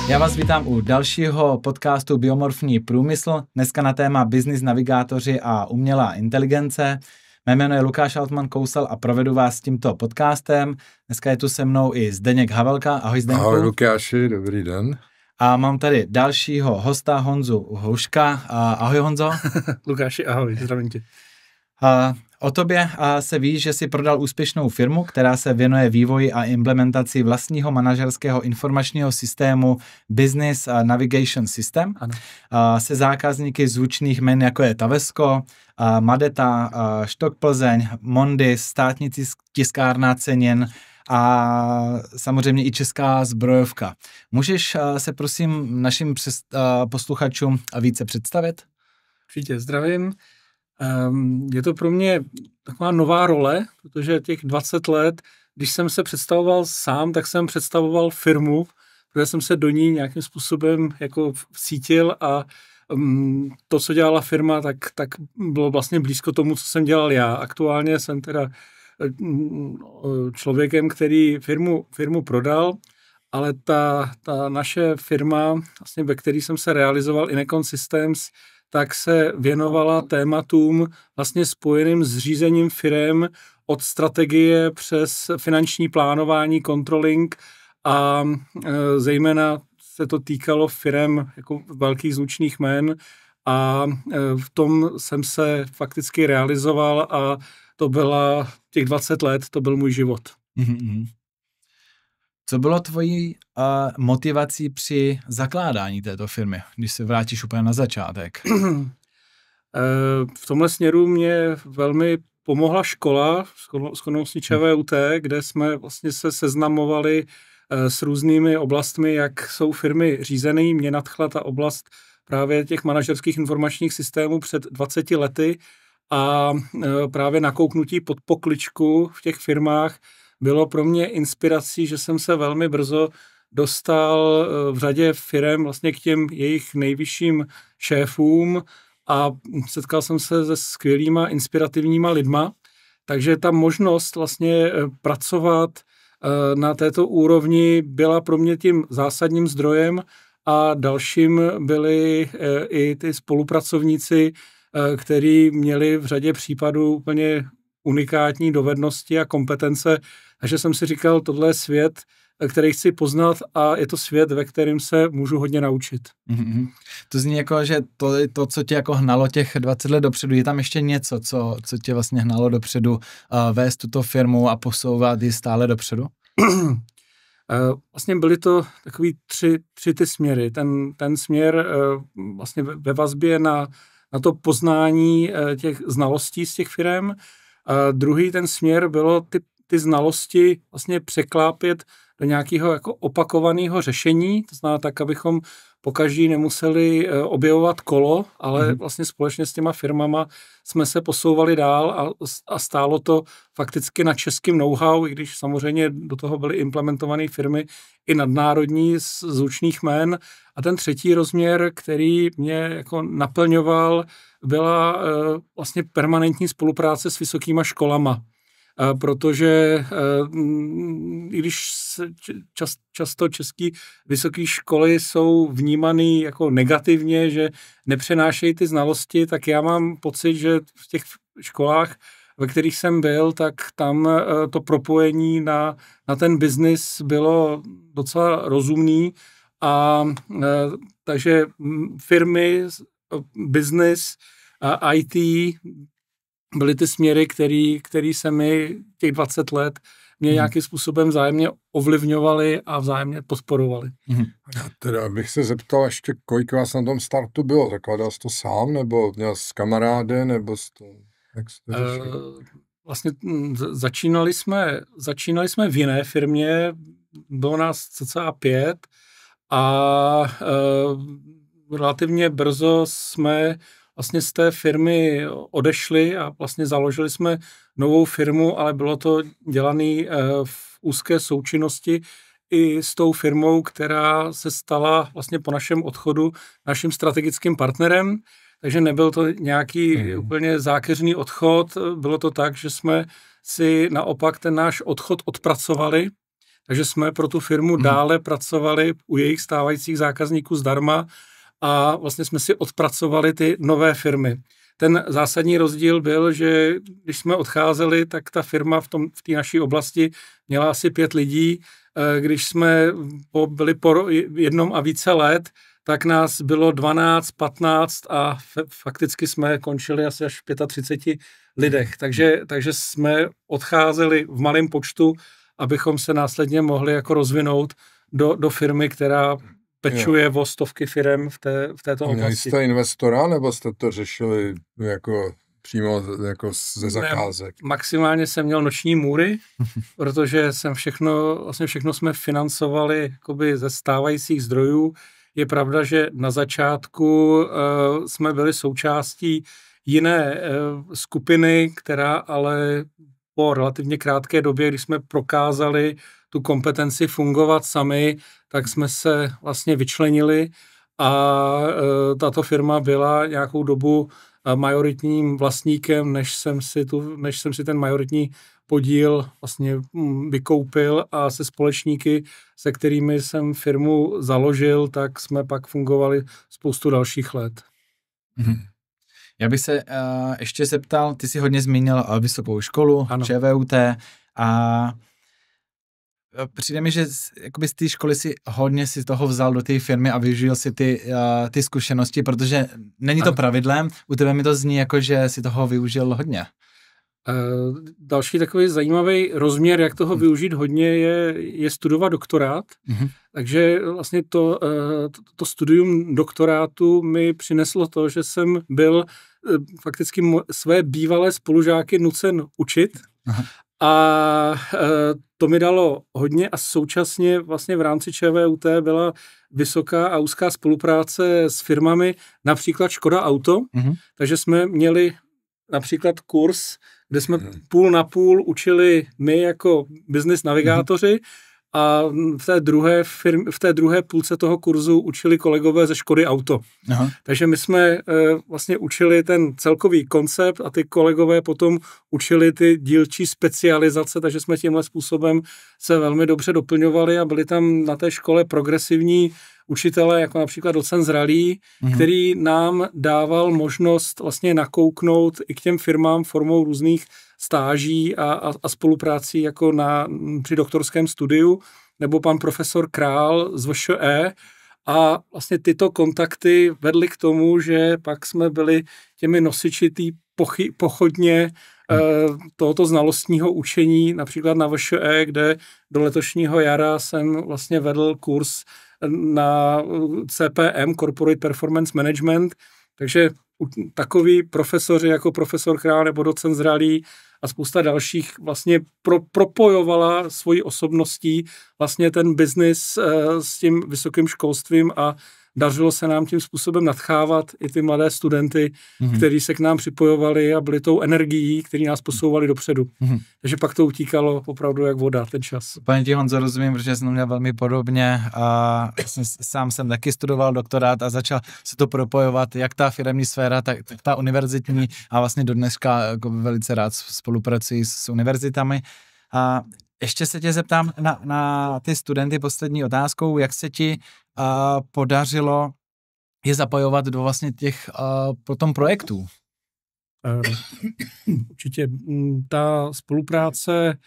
Já vás vítám u dalšího podcastu Biomorfní průmysl, dneska na téma business navigátoři a umělá inteligence. Mé jméno je Lukáš Altman-Kousal a provedu vás tímto podcastem. Dneska je tu se mnou i Zdeněk Havelka. Ahoj Zdeňku. Ahoj Lukáši, dobrý den. A mám tady dalšího hosta Honzu Houška. Ahoj Honzo. Lukáši, ahoj, zdravím tě. O tobě se ví, že si prodal úspěšnou firmu, která se věnuje vývoji a implementaci vlastního manažerského informačního systému Business Navigation System. Ano. Se zákazníky zvučných jmen, jako je Tavesko, Madeta, Štok Plzeň, Mondis, státní tiskárna cenin a samozřejmě i Česká zbrojovka. Můžeš se prosím našim posluchačům více představit? Určitě, zdravím. Je to pro mě taková nová role, protože těch 20 let, když jsem se představoval sám, tak jsem představoval firmu, protože jsem se do ní nějakým způsobem jako vcítil a to, co dělala firma, tak bylo vlastně blízko tomu, co jsem dělal já. Aktuálně jsem teda člověkem, který firmu prodal, ale ta naše firma, vlastně, ve které jsem se realizoval, Inecon Systems, tak se věnovala tématům vlastně spojeným s řízením firem od strategie přes finanční plánování, controlling a zejména se to týkalo firem jako velkých zvučných jmen a v tom jsem se fakticky realizoval a to byla těch 20 let, to byl můj život. Mm-hmm. Co bylo tvojí motivací při zakládání této firmy, když se vrátíš úplně na začátek? V tomhle směru mě velmi pomohla škola, shodností ČVUT, kde jsme vlastně se seznamovali s různými oblastmi, jak jsou firmy řízené. Mě nadchla ta oblast právě těch manažerských informačních systémů před 20 lety a právě nakouknutí pod pokličku v těch firmách bylo pro mě inspirací, že jsem se velmi brzo dostal v řadě firem vlastně k těm jejich nejvyšším šéfům a setkal jsem se se skvělýma, inspirativníma lidma, takže ta možnost vlastně pracovat na této úrovni byla pro mě tím zásadním zdrojem a dalším byli i ty spolupracovníci, kteří měli v řadě případů úplně unikátní dovednosti a kompetence, takže jsem si říkal, tohle je svět, který chci poznat a je to svět, ve kterém se můžu hodně naučit. Mm-hmm. To zní jako, že to, co tě jako hnalo těch 20 let dopředu, je tam ještě něco, co tě vlastně hnalo dopředu vést tuto firmu a posouvat ji stále dopředu? Vlastně byly to takový tři ty směry. Ten směr vlastně ve vazbě na to poznání těch znalostí z těch firem. A druhý ten směr bylo ty znalosti vlastně překlápět do nějakého jako opakovaného řešení, to znamená tak, abychom pokaždý nemuseli objevovat kolo, ale vlastně společně s těma firmama jsme se posouvali dál a stálo to fakticky na českým know-how, i když samozřejmě do toho byly implementované firmy i nadnárodní z zvučných jmen. A ten třetí rozměr, který mě jako naplňoval, byla vlastně permanentní spolupráce s vysokýma školama. Protože i když často české vysoké školy jsou vnímané jako negativně, že nepřenášejí ty znalosti, tak já mám pocit, že v těch školách, ve kterých jsem byl, tak tam to propojení na ten biznis bylo docela rozumný a takže firmy, biznis, IT byly ty směry, který se mi těch 20 let mě nějakým způsobem vzájemně ovlivňovaly a vzájemně podporovaly. Já teda bych se zeptal ještě, kolik vás na tom startu bylo? Zakladal jsi to sám, nebo měl jsi kamarády, nebo jsi to... Vlastně začínali jsme v jiné firmě, bylo nás cca 5 a relativně brzo jsme vlastně z té firmy odešli a vlastně založili jsme novou firmu, ale bylo to dělané v úzké součinnosti i s tou firmou, která se stala vlastně po našem odchodu naším strategickým partnerem. Takže nebyl to nějaký úplně zákeřný odchod, bylo to tak, že jsme si naopak ten náš odchod odpracovali. takže jsme pro tu firmu dále pracovali u jejich stávajících zákazníků zdarma a vlastně jsme si odpracovali ty nové firmy. Ten zásadní rozdíl byl, že když jsme odcházeli, tak ta firma v té naší oblasti měla asi 5 lidí. Když jsme byli po jednom a více let, tak nás bylo 12, 15 a fakticky jsme končili asi až v 35 lidech. Takže jsme odcházeli v malém počtu, abychom se následně mohli jako rozvinout do firmy, která pečuje o stovky firem v této oblasti. Měli jste investora, nebo jste to řešili jako přímo jako ze zakázek? Ne, maximálně jsem měl noční můry, protože všechno jsme financovali jakoby ze stávajících zdrojů. Je pravda, že na začátku jsme byli součástí jiné skupiny, která ale po relativně krátké době, když jsme prokázali tu kompetenci fungovat sami, tak jsme se vlastně vyčlenili a tato firma byla nějakou dobu majoritním vlastníkem, než jsem si ten majoritní podíl vlastně vykoupil a se společníky, se kterými jsem firmu založil, tak jsme pak fungovali spoustu dalších let. Já bych se ještě zeptal, ty jsi hodně zmínil vysokou školu, ano. ČVUT a přijde mi, že jakoby z té školy si hodně si toho vzal do té firmy a využil si ty zkušenosti, protože není to pravidlem, u tebe mi to zní jako, že si toho využil hodně. Další takový zajímavý rozměr, jak toho využít hodně, je studovat doktorát. Takže vlastně to studium doktorátu mi přineslo to, že jsem byl fakticky své bývalé spolužáky nucen učit. A to mi dalo hodně a současně vlastně v rámci ČVUT byla vysoká a úzká spolupráce s firmami, například Škoda Auto, takže jsme měli například kurz, kde jsme půl na půl učili my jako business navigátoři a v té druhé půlce toho kurzu učili kolegové ze Škody Auto. Takže my jsme vlastně učili ten celkový koncept a ty kolegové potom učili ty dílčí specializace, takže jsme tímhle způsobem se velmi dobře doplňovali a byli tam na té škole progresivní učitelé, jako například docent Zralý, který nám dával možnost vlastně nakouknout i k těm firmám formou různých stáží a spoluprácí jako při doktorském studiu, nebo pan profesor Král z VŠE. A vlastně tyto kontakty vedly k tomu, že pak jsme byli těmi nosiči té pochodně tohoto znalostního učení, například na VŠE, kde do letošního jara jsem vlastně vedl kurz na CPM, Corporate Performance Management, takže takoví profesoři jako profesor Král nebo docent Zralý a spousta dalších vlastně propojovala svojí osobností vlastně ten biznis s tím vysokým školstvím a dařilo se nám tím způsobem nadchávat i ty mladé studenty, kteří se k nám připojovali a byli tou energií, který nás posouvali dopředu. Takže pak to utíkalo opravdu jak voda, ten čas. Pane ti, Honzo, rozumím, protože jsem měl velmi podobně a sám jsem taky studoval doktorát a začal se to propojovat, jak ta firemní sféra, tak ta univerzitní a vlastně do dneška jako velice rád spolupracuji s univerzitami. A ještě se tě zeptám na ty studenty poslední otázkou, jak se ti podařilo je zapojovat do vlastně těch potom projektů? Určitě ta spolupráce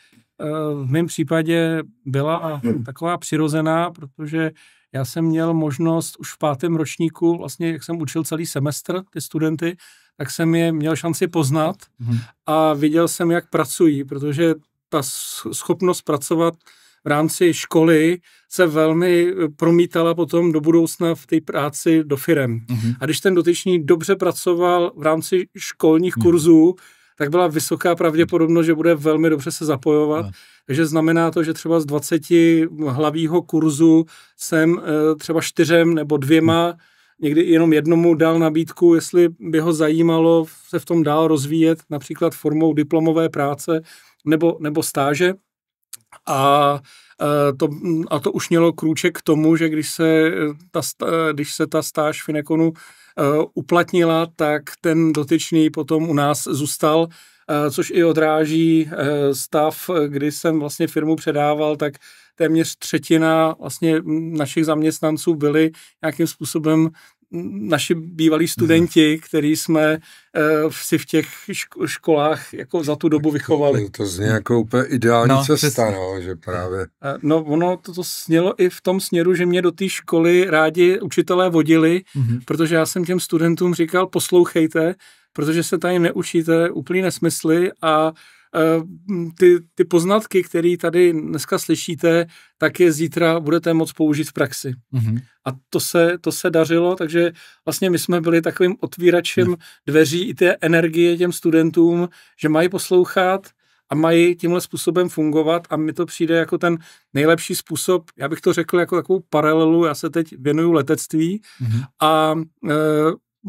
v mém případě byla taková přirozená, protože já jsem měl možnost už v 5. ročníku, vlastně jak jsem učil celý semestr ty studenty, tak jsem je měl šanci poznat a viděl jsem, jak pracují, protože ta schopnost pracovat v rámci školy se velmi promítala potom do budoucna v té práci do firem. A když ten dotyčný dobře pracoval v rámci školních kurzů, tak byla vysoká pravděpodobnost, že bude velmi dobře se zapojovat. Takže znamená to, že třeba z 20 hlavního kurzu jsem třeba 4 nebo 2, někdy jenom jednomu dal nabídku, jestli by ho zajímalo se v tom dál rozvíjet, například formou diplomové práce nebo stáže. A to už mělo krůček k tomu, že když se ta stáž Fineconu uplatnila, tak ten dotyčný potom u nás zůstal což i odráží stav, kdy jsem vlastně firmu předával, tak téměř třetina vlastně našich zaměstnanců byli nějakým způsobem naši bývalí studenti, který jsme si v těch školách jako za tu dobu vychovali. To zní jako úplně ideální cesta, no, že právě. No, ono to snělo i v tom směru, že mě do té školy rádi učitelé vodili, protože já jsem těm studentům říkal, poslouchejte, protože se tady neučíte úplný nesmysly a ty poznatky, které tady dneska slyšíte, tak je zítra budete moct použít v praxi. A to se dařilo, takže vlastně my jsme byli takovým otvíračem dveří i té energie těm studentům, že mají poslouchat a mají tímhle způsobem fungovat a mi to přijde jako ten nejlepší způsob, já bych to řekl jako takovou paralelu, já se teď věnuju letectví a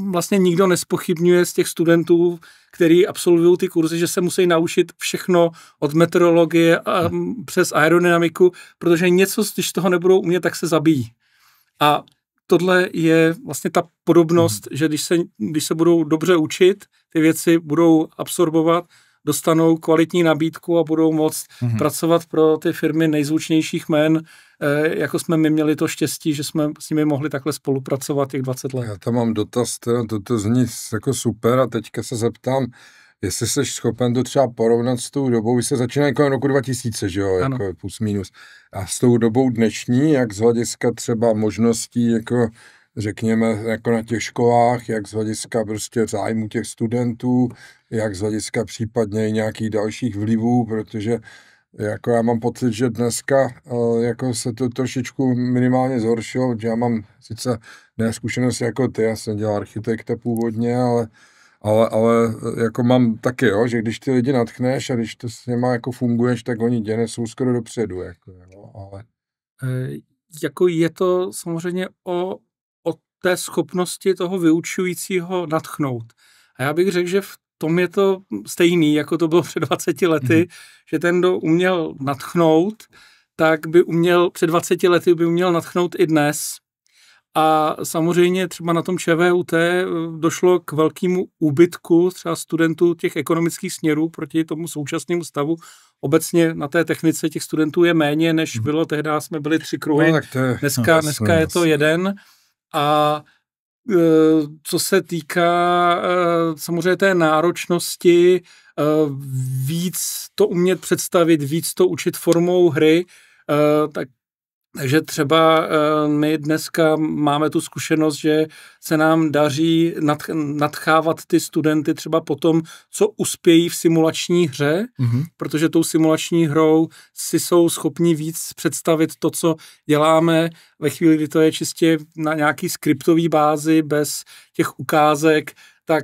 vlastně nikdo nespochybňuje z těch studentů, který absolvují ty kurzy, že se musí naučit všechno od meteorologie a přes aerodynamiku, protože něco, když toho nebudou umět, tak se zabijí. A tohle je vlastně ta podobnost, že když se budou dobře učit, ty věci budou absorbovat, dostanou kvalitní nabídku a budou moct pracovat pro ty firmy nejzvučnějších jmen, jako jsme my měli to štěstí, že jsme s nimi mohli takhle spolupracovat těch 20 let. Já tam mám dotaz, to zní jako super a teďka se zeptám, jestli jsi schopen to třeba porovnat s tou dobou, vy se začínají kolem roku 2000, že jo, jako plus minus, a s tou dobou dnešní, jak z hlediska třeba možností, jako řekněme, jako na těch školách, jak z hlediska prostě zájmu těch studentů, jak z hlediska případně i nějakých dalších vlivů, protože jako já mám pocit, že dneska jako se to trošičku minimálně zhoršilo, že já mám sice zkušenost jako ty, já jsem dělal architekta původně, ale jako mám taky, jo, že když ty lidi natchneš a když to s něma jako funguješ, tak oni tě nesou skoro dopředu, jako, jo, ale... Jako je to samozřejmě o té schopnosti toho vyučujícího nadchnout. A já bych řekl, že v tom je to stejný, jako to bylo před 20 lety, že ten, kdo uměl nadchnout, tak by uměl, před 20 lety by uměl nadchnout i dnes. A samozřejmě třeba na tom ČVUT došlo k velkému úbytku třeba studentů těch ekonomických směrů proti tomu současnému stavu. Obecně na té technice těch studentů je méně, než bylo tehdy, jsme byli 3 kruhy, dneska je to 1. A co se týká samozřejmě té náročnosti, víc to umět představit, víc to učit formou hry, takže třeba my dneska máme tu zkušenost, že se nám daří nadchávat ty studenty třeba po tom, co uspějí v simulační hře, protože tou simulační hrou si jsou schopni víc představit to, co děláme ve chvíli, kdy to je čistě na nějaký skriptový bázi, bez těch ukázek, tak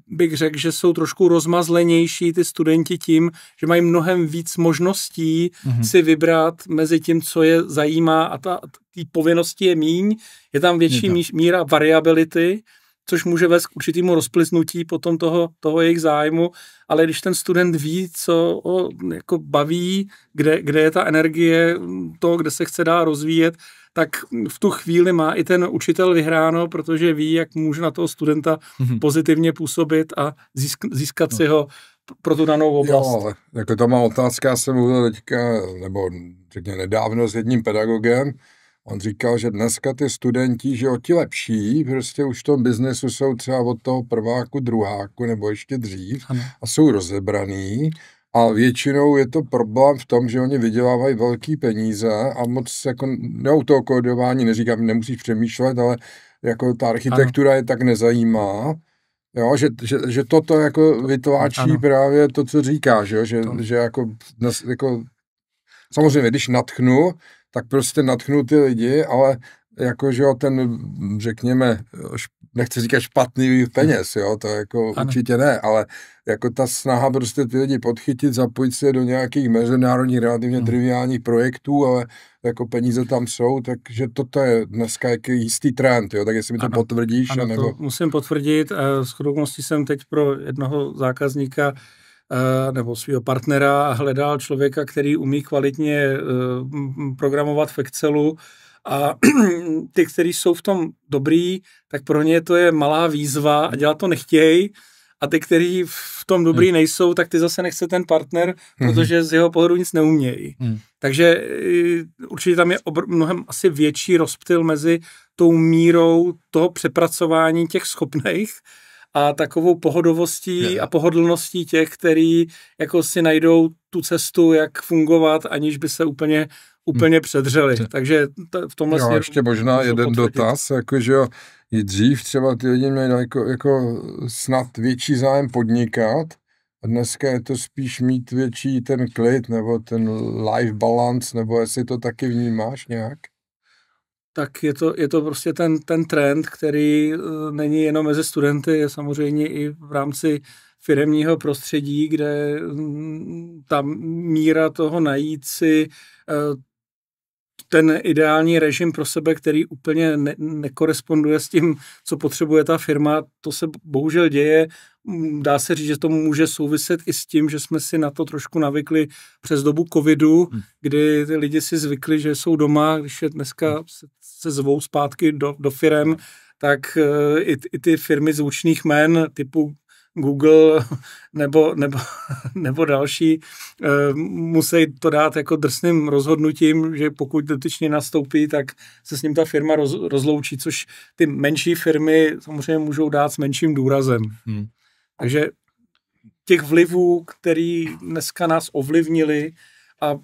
bych řekl, že jsou trošku rozmazlenější ty studenti tím, že mají mnohem víc možností si vybrat mezi tím, co je zajímá a ty povinnosti je míň. Je tam větší míra variability, což může vést k určitému rozplyznutí potom toho jejich zájmu, ale když ten student ví, co ho jako baví, kde je ta energie, to, kde se chce dál rozvíjet, tak v tu chvíli má i ten učitel vyhráno, protože ví, jak může na toho studenta pozitivně působit a získat si ho pro tu danou oblast. Jo, ale jako to má otázka, já jsem mluvil teďka, nebo řekně nedávno s jedním pedagogem, on říkal, že dneska ty studenti, že ti lepší, prostě už v tom biznesu jsou třeba od toho prváku, druháku, nebo ještě dřív a jsou rozebraný. A většinou je to problém v tom, že oni vydělávají velký peníze a moc jako neautokódování, neříkám, nemusíš přemýšlet, ale jako ta architektura je tak nezajímá, jo, že toto jako vytváří právě to, co říkáš, jo, že jako samozřejmě, když natchnu, tak prostě natchnu ty lidi, ale jako, že jo, ten, řekněme, nechci říkat špatný peněz, jo, to jako určitě ne, ale jako ta snaha prostě ty lidi podchytit, zapojit se do nějakých mezinárodních relativně triviálních projektů, ale jako peníze tam jsou, takže toto je dneska jaký jistý trend, jo, tak jestli mi to potvrdíš. Ano, nebo... to musím potvrdit, s chodobností jsem teď pro jednoho zákazníka nebo svého partnera hledal člověka, který umí kvalitně programovat v Excelu, a ty, kteří jsou v tom dobrý, tak pro ně to je malá výzva a dělat to nechtějí. a ty, kteří v tom dobrý nejsou, tak ty zase nechce ten partner, protože z jeho pohledu nic neumějí. Takže určitě tam je mnohem asi větší rozptyl mezi tou mírou toho přepracování těch schopných a takovou pohodovostí a pohodlností těch, který jako si najdou tu cestu, jak fungovat, aniž by se úplně předřeli. Takže v tomhle směru... ještě možná jeden dotaz, jakože i dřív třeba ty lidi měli jako snad větší zájem podnikat a dneska je to spíš mít větší ten klid nebo ten life balance, nebo jestli to taky vnímáš nějak? Tak je to prostě ten trend, který není jenom mezi studenty, je samozřejmě i v rámci firemního prostředí, kde ta míra toho najít si ten ideální režim pro sebe, který úplně nekoresponduje s tím, co potřebuje ta firma, to se bohužel děje. Dá se říct, že to může souviset i s tím, že jsme si na to trošku navykli přes dobu covidu, kdy ty lidi si zvykli, že jsou doma, když je dneska se zvou zpátky do firem, tak i ty firmy zvučných jmen typu Google nebo další musí to dát jako drsným rozhodnutím, že pokud dotyčně nastoupí, tak se s ním ta firma rozloučí, což ty menší firmy samozřejmě můžou dát s menším důrazem. Takže těch vlivů, který dneska nás ovlivnili a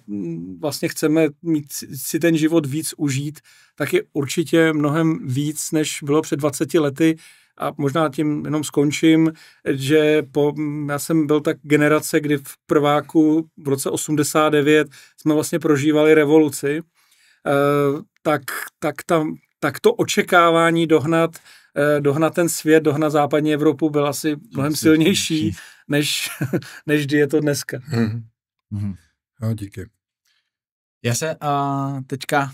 vlastně chceme mít si ten život víc užít, tak je určitě mnohem víc, než bylo před 20 lety. A možná tím jenom skončím, že já jsem byl tak generace, kdy v prváku v roce 89 jsme vlastně prožívali revoluci, tak to očekávání dohnat ten svět, dohnat západní Evropu byl asi mnohem silnější, než kdy je to dneska. No, díky. Já se teďka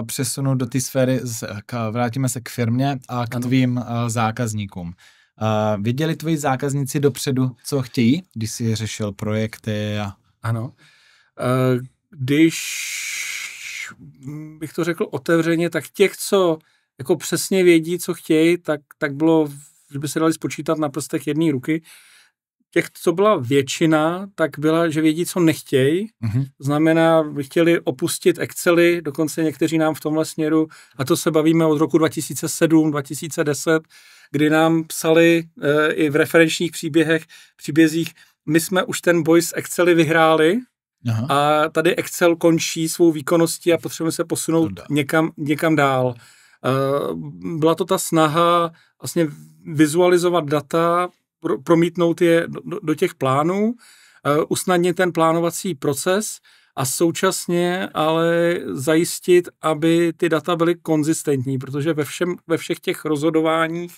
přesunu do té sféry, vrátíme se k firmě a k tvým zákazníkům. Věděli tvoji zákazníci dopředu, co chtějí, když jsi řešil projekty? Ano. Když bych to řekl otevřeně, tak těch, co jako přesně vědí, co chtějí, tak bylo, že by se dali spočítat na prstech jedné ruky. Těch, co byla většina, tak byla, že vědí, co nechtějí. Znamená, by chtěli opustit Excely, dokonce někteří nám v tomhle směru, a to se bavíme od roku 2007, 2010, kdy nám psali i v referenčních příbězích, my jsme už ten boj s Excely vyhráli. A tady Excel končí svou výkonností a potřebujeme se posunout někam dál. Byla to ta snaha vlastně vizualizovat data, promítnout je do těch plánů, usnadnit ten plánovací proces a současně ale zajistit, aby ty data byly konzistentní, protože ve všech těch rozhodováních,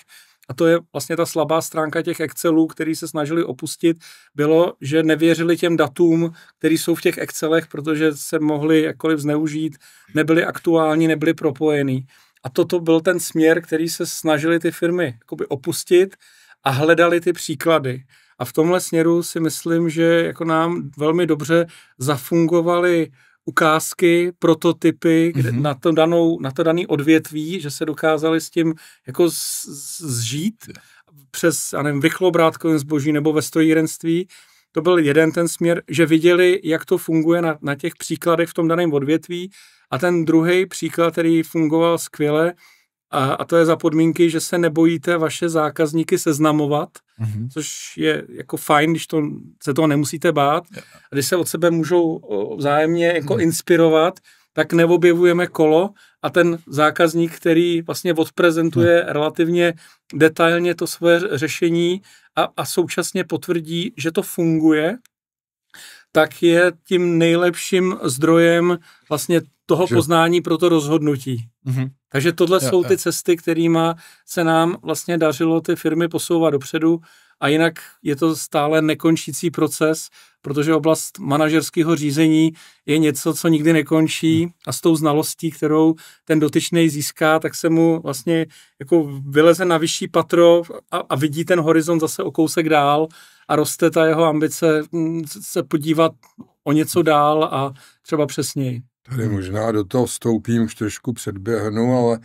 a to je vlastně ta slabá stránka těch Excelů, který se snažili opustit, bylo, že nevěřili těm datům, které jsou v těch Excelech, protože se mohly jakkoliv zneužít, nebyly aktuální, nebyly propojený. A toto byl ten směr, který se snažili ty firmy jakoby opustit a hledali ty příklady. A v tomhle směru si myslím, že jako nám velmi dobře zafungovaly ukázky, prototypy na to daný odvětví, že se dokázali s tím jako zžít přes, vychlobrátkovým zboží nebo ve strojírenství. To byl jeden ten směr, že viděli, jak to funguje na těch příkladech v tom daném odvětví. A ten druhý příklad, který fungoval skvěle, a to je za podmínky, že se nebojíte vaše zákazníky seznamovat, což je jako fajn, když se toho nemusíte bát. A když se od sebe můžou vzájemně jako inspirovat, tak neobjevujeme kolo a ten zákazník, který vlastně odprezentuje relativně detailně to své řešení a současně potvrdí, že to funguje, tak je tím nejlepším zdrojem vlastně toho poznání pro to rozhodnutí. Takže tohle jsou ty cesty, kterými se nám vlastně dařilo ty firmy posouvat dopředu a jinak je to stále nekončící proces, protože oblast manažerského řízení je něco, co nikdy nekončí a s tou znalostí, kterou ten dotyčný získá, tak se mu vlastně jako vyleze na vyšší patro a vidí ten horizont zase o kousek dál a roste ta jeho ambice se podívat o něco dál a třeba přesněji. Tady možná do toho vstoupím, už trošku předběhnu, ale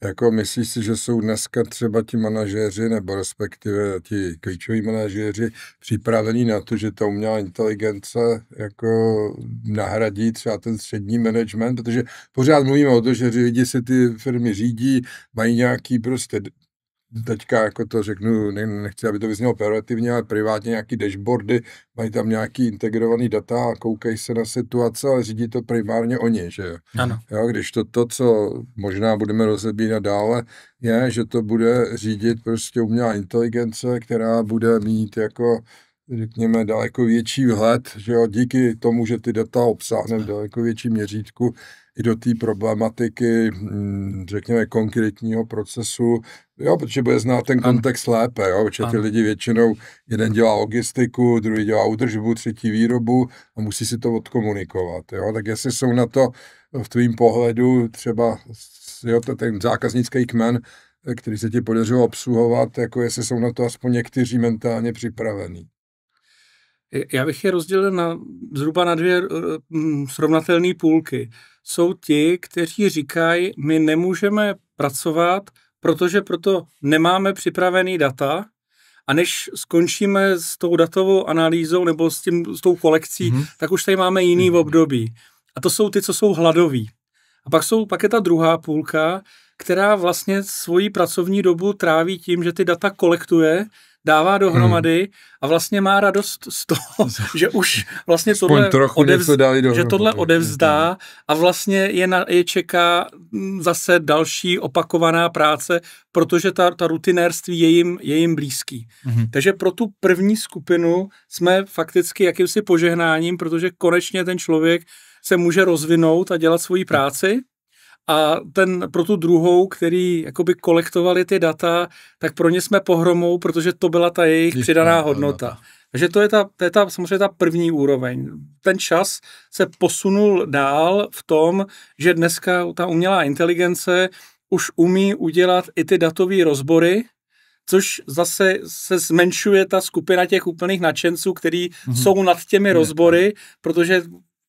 jako myslíš si, že jsou dneska třeba ti manažéři, nebo respektive ti klíčoví manažéři připravení na to, že ta umělá inteligence jako nahradí třeba ten střední management, protože pořád mluvíme o to, že lidi si ty firmy řídí, mají nějaký prostě teďka jako to řeknu, nechci, aby to vyznělo pejorativně, ale privátně nějaký dashboardy, mají tam nějaký integrovaný data a koukají se na situace, ale řídí to primárně oni, že jo. Ano. Jo, když to, co možná budeme rozebírat dále, je, že to bude řídit prostě umělá inteligence, která bude mít jako řekněme daleko větší vhled, že jo, díky tomu, že ty data obsáhne v daleko větší měřítku i do té problematiky, řekněme, konkrétního procesu, jo, protože bude znát ten kontext lépe, jo, protože ty lidi většinou, jeden dělá logistiku, druhý dělá údržbu, třetí výrobu a musí si to odkomunikovat, jo, tak jestli jsou na to v tvým pohledu třeba, jo, ten zákaznický kmen, který se ti podařilo obsluhovat, jako jestli jsou na to aspoň někteří mentálně připravení. Já bych je rozdělil zhruba na dvě srovnatelné půlky. Jsou ti, kteří říkají, my nemůžeme pracovat, protože proto nemáme připravený data a než skončíme s tou datovou analýzou nebo s tou kolekcí, tak už tady máme jiný období. A to jsou ty, co jsou hladoví. A pak je ta druhá půlka, která vlastně svoji pracovní dobu tráví tím, že ty data kolektuje, dává dohromady a vlastně má radost z toho, že už vlastně tohle odevzdá a vlastně je čeká zase další opakovaná práce, protože ta rutinérství je jim blízký. Takže pro tu první skupinu jsme fakticky jakýmsi požehnáním, protože konečně ten člověk se může rozvinout a dělat svoji práci. A pro tu druhou, který jakoby kolektovali ty data, tak pro ně jsme pohromou, protože to byla ta jejich přidaná hodnota. Takže to je samozřejmě ta první úroveň. Ten čas se posunul dál v tom, že dneska ta umělá inteligence už umí udělat i ty datové rozbory, což zase se zmenšuje ta skupina těch úplných nadšenců, kteří jsou nad těmi rozbory, protože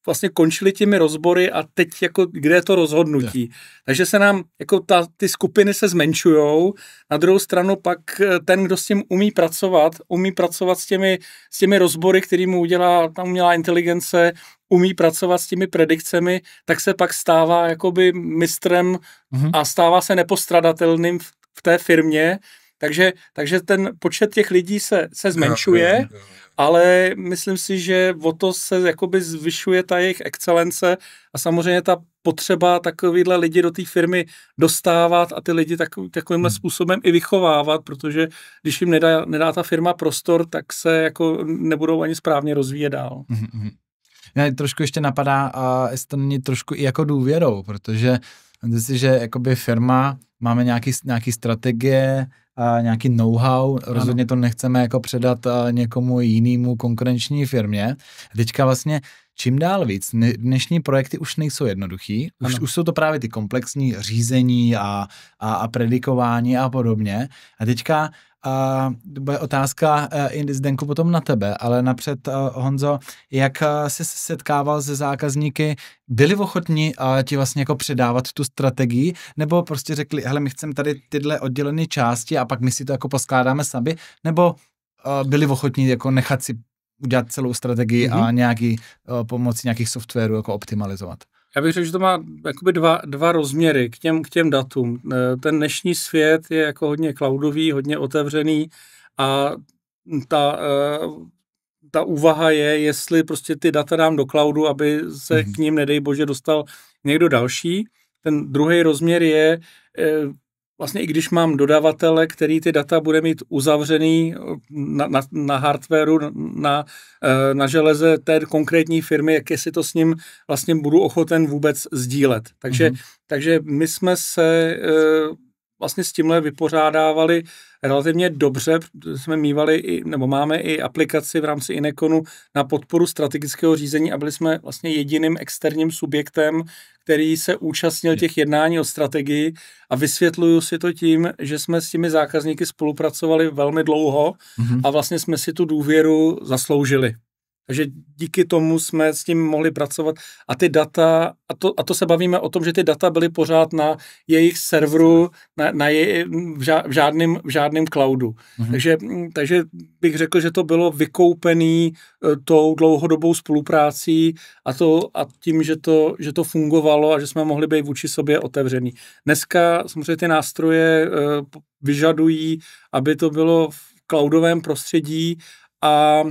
vlastně končili těmi rozbory a teď jako kde je to rozhodnutí. Takže se nám jako ty skupiny se zmenšujou. Na druhou stranu pak ten, kdo s tím umí pracovat s těmi rozbory, který mu udělá ta umělá inteligence, umí pracovat s těmi predikcemi, tak se pak stává jakoby mistrem a stává se nepostradatelným v té firmě. Takže ten počet těch lidí se zmenšuje, ale myslím si, že o to se jakoby zvyšuje ta jejich excelence a samozřejmě ta potřeba takovýhle lidi do té firmy dostávat a ty lidi takovýmhle způsobem i vychovávat, protože když jim nedá ta firma prostor, tak se jako nebudou ani správně rozvíjet dál. Mě trošku ještě napadá, jestli to není trošku i jako důvěrou, protože myslím si, že jakoby firma, máme nějaký strategie, nějaký know-how, rozhodně to nechceme jako předat někomu jinému konkurenční firmě. A teďka vlastně čím dál víc, dnešní projekty už nejsou jednoduchý, už jsou to právě ty komplexní řízení a predikování a podobně. A teďka bude otázka i Zdenku potom na tebe, ale napřed Honzo, jak jsi se setkával se zákazníky, byli ochotní ti vlastně jako předávat tu strategii, nebo prostě řekli, hele, my chceme tady tyhle oddělené části a pak my si to jako poskládáme sami, nebo byli ochotní jako nechat si udělat celou strategii a nějaký pomocí nějakých softwarů jako optimalizovat? Já bych řekl, že to má jakoby dva rozměry k těm datům. Ten dnešní svět je jako hodně cloudový, hodně otevřený a ta úvaha je, jestli prostě ty data dám do cloudu, aby se k ním, nedej bože, dostal někdo další. Ten druhý rozměr je, vlastně i když mám dodavatele, který ty data bude mít uzavřený na hardwareu, na železe té konkrétní firmy, jak jestli to s ním vlastně budu ochoten vůbec sdílet. Takže my jsme se vlastně s tímhle vypořádávali relativně dobře, jsme mívali nebo máme i aplikaci v rámci Ineconu na podporu strategického řízení a byli jsme vlastně jediným externím subjektem, který se účastnil těch jednání o strategii a vysvětluju si to tím, že jsme s těmi zákazníky spolupracovali velmi dlouho a vlastně jsme si tu důvěru zasloužili. Takže díky tomu jsme s tím mohli pracovat a ty data, a to se bavíme o tom, že ty data byly pořád na jejich serveru, v žádném cloudu. Takže bych řekl, že to bylo vykoupený tou dlouhodobou spoluprácí a tím, že to fungovalo a že jsme mohli být vůči sobě otevřený. Dneska samozřejmě ty nástroje vyžadují, aby to bylo v cloudovém prostředí a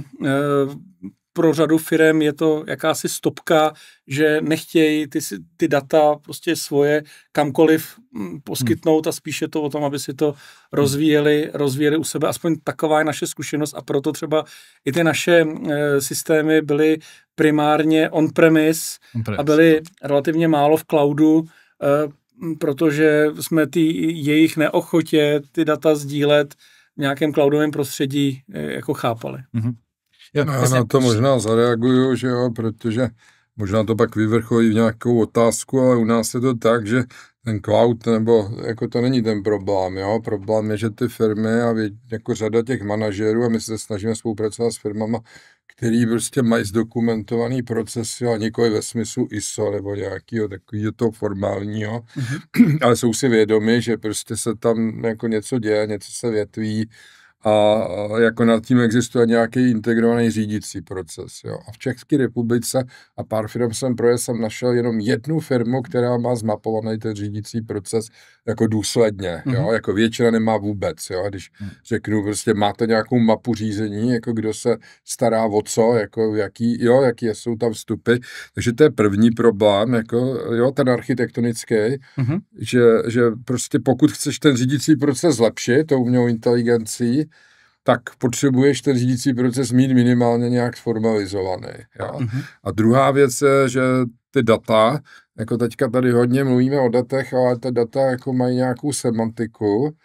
pro řadu firem je to jakási stopka, že nechtějí ty data prostě svoje kamkoliv poskytnout a spíše to o tom, aby si to rozvíjeli u sebe. Aspoň taková je naše zkušenost a proto třeba i ty naše systémy byly primárně on-premise a byly relativně málo v cloudu, protože jsme jejich neochotě ty data sdílet v nějakém cloudovém prostředí jako chápali. Jo, já na to možná zareaguju, že jo, protože možná to pak vyvrcholí v nějakou otázku, ale u nás je to tak, že ten cloud, nebo jako to není ten problém, jo, problém je, že ty firmy a jako řada těch manažerů, a my se snažíme spolupracovat s firmama, který prostě mají zdokumentovaný procesy, a nikoli ve smyslu ISO nebo nějakého takového toho formálního, ale jsou si vědomi, že prostě se tam jako něco děje, něco se větví, a jako nad tím existuje nějaký integrovaný řídící proces. Jo. A v České republice a pár firm jsem našel jenom jednu firmu, která má zmapovaný ten řídící proces jako důsledně. Jo. Jako většina nemá vůbec. Jo. Když řeknu, prostě máte nějakou mapu řízení, jako kdo se stará o co, jako jaký jsou tam vstupy. Takže to je první problém, jako, jo, ten architektonický, že prostě pokud chceš ten řídící proces zlepšit, tou umělou inteligencí, tak potřebuješ ten řídící proces mít minimálně nějak sformalizovaný. Jo? A druhá věc je, že ty data, jako teďka tady hodně mluvíme o datech, ale ty data jako mají nějakou semantiku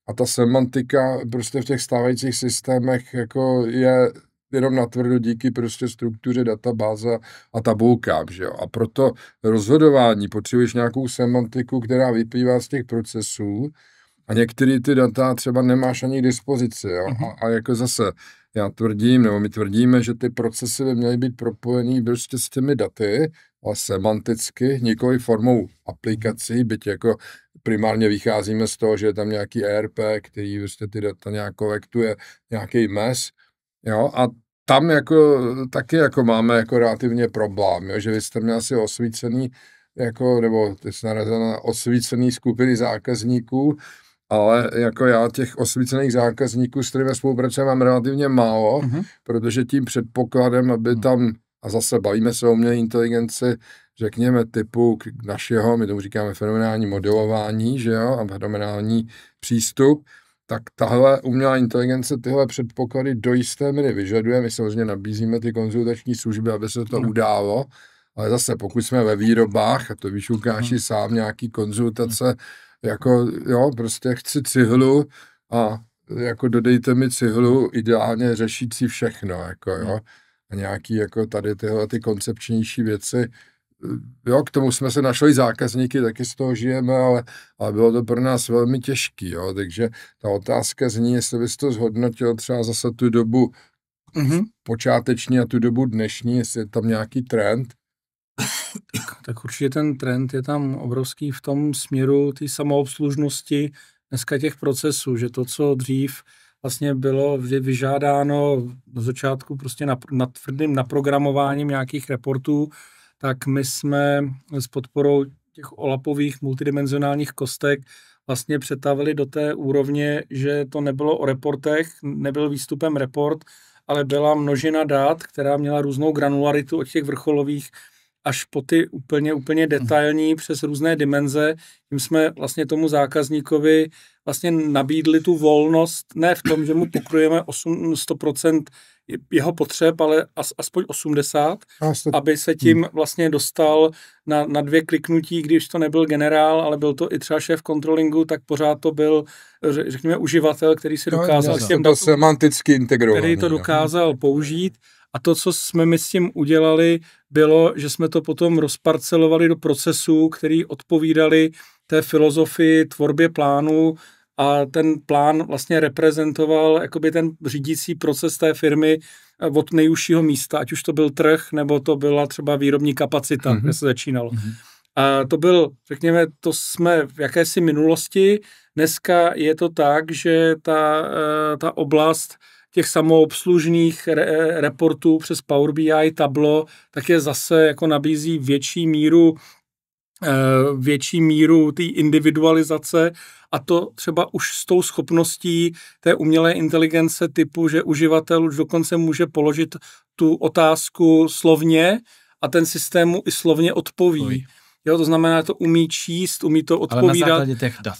a ta semantika prostě v těch stávajících systémech jako je jenom natvrdo díky prostě struktuře databáze a tabulkám, že jo. A proto rozhodování potřebuješ nějakou semantiku, která vyplývá z těch procesů, a některé ty data třeba nemáš ani k dispozici. Jo? A jako zase já tvrdím, nebo my tvrdíme, že ty procesy by měly být propojený prostě s těmi daty, ale semanticky, nikoli formou aplikací, byť jako primárně vycházíme z toho, že je tam nějaký ERP, který prostě ty data nějak kolektuje, nějaký MES. Jo? A tam jako taky jako máme jako relativně problém, jo? Že vy jste měl asi osvícený, jako, nebo ty jsi narazil na osvícený skupiny zákazníků, ale jako já těch osvícených zákazníků, s kterými spolupracujeme, mám relativně málo, protože tím předpokladem, aby tam, a zase bavíme se o umělé inteligenci, řekněme typu našeho, my tomu říkáme fenomenální modelování, že jo, a fenomenální přístup, tak tahle umělá inteligence tyhle předpoklady do jisté míry vyžaduje. My samozřejmě nabízíme ty konzultační služby, aby se to událo, ale zase pokud jsme ve výrobách, a to víš, Lukáši, sám nějaký konzultace, jako jo, prostě chci cihlu a jako dodejte mi cihlu ideálně řešící všechno, jako jo, a nějaký jako tady tyhle ty koncepčnější věci, jo, k tomu jsme se našli zákazníky, taky z toho žijeme, ale bylo to pro nás velmi těžký, jo, takže ta otázka zní, jestli bys to zhodnotil třeba zase tu dobu počáteční a tu dobu dnešní, jestli je tam nějaký trend. Tak určitě ten trend je tam obrovský v tom směru té samoobslužnosti dneska těch procesů, že to, co dřív vlastně bylo vždy vyžádáno na začátku prostě nad tvrdým naprogramováním nějakých reportů, tak my jsme s podporou těch OLAPových multidimenzionálních kostek vlastně přetavili do té úrovně, že to nebylo o reportech, nebyl výstupem report, ale byla množina dat, která měla různou granularitu od těch vrcholových až po ty úplně detailní přes různé dimenze. Tím jsme vlastně tomu zákazníkovi vlastně nabídli tu volnost, ne v tom, že mu pokrojeme 100% jeho potřeb, ale aspoň 80%, aby se tím vlastně dostal na 2 kliknutí, když to nebyl generál, ale byl to i třeba šéf kontrolingu, tak pořád to byl, řekněme, uživatel, který si dokázal s tím semanticky integrovaný, který to dokázal použít. A to, co jsme my s tím udělali, bylo, že jsme to potom rozparcelovali do procesů, který odpovídali té filozofii tvorbě plánu a ten plán vlastně reprezentoval jakoby ten řídící proces té firmy od nejužšího místa, ať už to byl trh, nebo to byla třeba výrobní kapacita, kde se začínalo. A to byl, řekněme, to jsme v jakési minulosti. Dneska je to tak, že ta oblast těch samoobslužných reportů přes Power BI, Tableau, tak je zase jako nabízí větší míru té individualizace a to třeba už s tou schopností té umělé inteligence typu, že uživatel už dokonce může položit tu otázku slovně a ten systém mu i slovně odpoví. Jo, to znamená, to umí číst, umí to odpovídat. Ale na základě těch dat.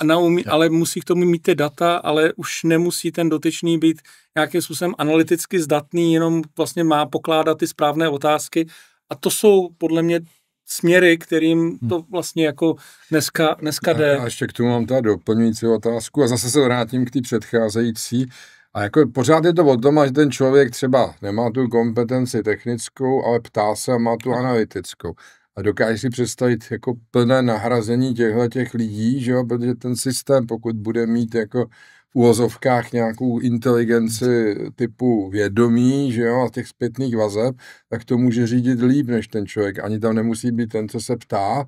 Ale musí k tomu mít ty data, ale už nemusí ten dotyčný být nějakým způsobem analyticky zdatný, jenom vlastně má pokládat ty správné otázky. A to jsou podle mě směry, kterým to vlastně jako dneska jde. A ještě k tomu mám tady doplňující otázku a zase se vrátím k té předcházející. A jako pořád je to o tom, že ten člověk třeba nemá tu kompetenci technickou, ale ptá se a má tu analytickou. A dokáže si představit jako plné nahrazení těch lidí, že jo? Protože ten systém, pokud bude mít jako v uvozovkách nějakou inteligenci typu vědomí, že jo, a těch zpětných vazeb, tak to může řídit líp než ten člověk. Ani tam nemusí být ten, co se ptá,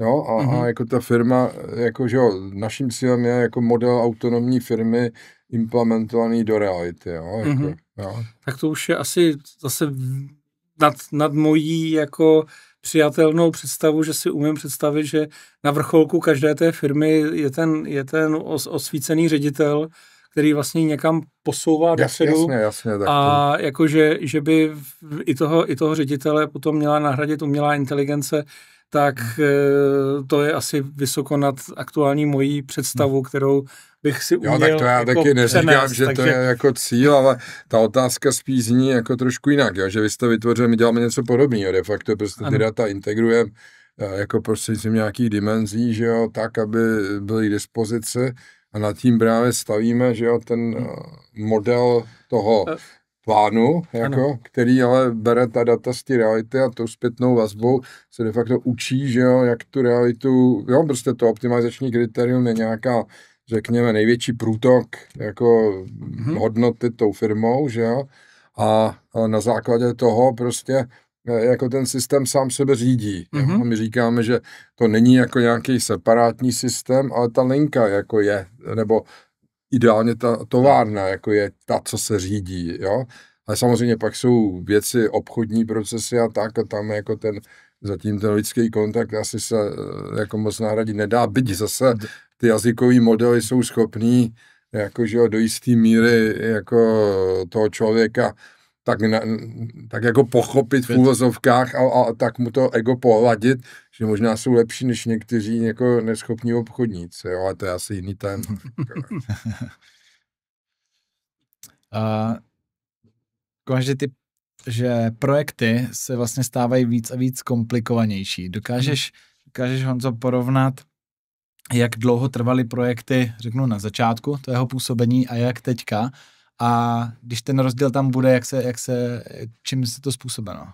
jo, a jako ta firma, jako, že jo, naším cílem je jako model autonomní firmy implementovaný do reality, jo, jako, jo. Tak to už je asi zase nad mojí jako přijatelnou představu, že si umím představit, že na vrcholku každé té firmy je ten osvícený ředitel, který vlastně někam posouvá dopředu. Jasně, tak a jakože, že by i toho ředitele potom měla nahradit umělá inteligence, tak to je asi vysoko nad aktuální mojí představu, kterou bych si uměl. Jo, tak to já jako taky neříkám, přenést, že to je jako cíl, ale ta otázka spíš zní jako trošku jinak, jo? Že vy jste vytvořili, my děláme něco podobného, de facto prostě ty data integrujeme jako prostřednictvím nějakých dimenzí, že jo, tak, aby byly k dispozici a nad tím právě stavíme, že jo, ten model toho plánu, jako, který ale bere ta data z té reality a tou zpětnou vazbou se de facto učí, že jo, jak tu realitu, jo, prostě to optimalizační kritérium je nějaká, řekněme, největší průtok jako hodnoty tou firmou, že jo, a na základě toho prostě jako ten systém sám sebe řídí. Jo? My říkáme, že to není jako nějaký separátní systém, ale ta linka jako je, nebo ideálně ta továrna jako je ta, co se řídí, jo. Ale samozřejmě pak jsou věci, obchodní procesy a tak a tam jako zatím ten lidský kontakt asi se jako moc nahradit nedá, byť zase ty jazykové modely jsou schopný jakože do jisté míry jako toho člověka tak jako pochopit v úvozovkách a tak mu to ego pohladit, že možná jsou lepší než někteří jako neschopní obchodníci, jo, ale to je asi jiný téma. že projekty se vlastně stávají víc a víc komplikovanější. Dokážeš Honzo, porovnat, jak dlouho trvaly projekty, řeknu na začátku tvého působení a jak teďka, a když ten rozdíl tam bude, čím se to způsobeno?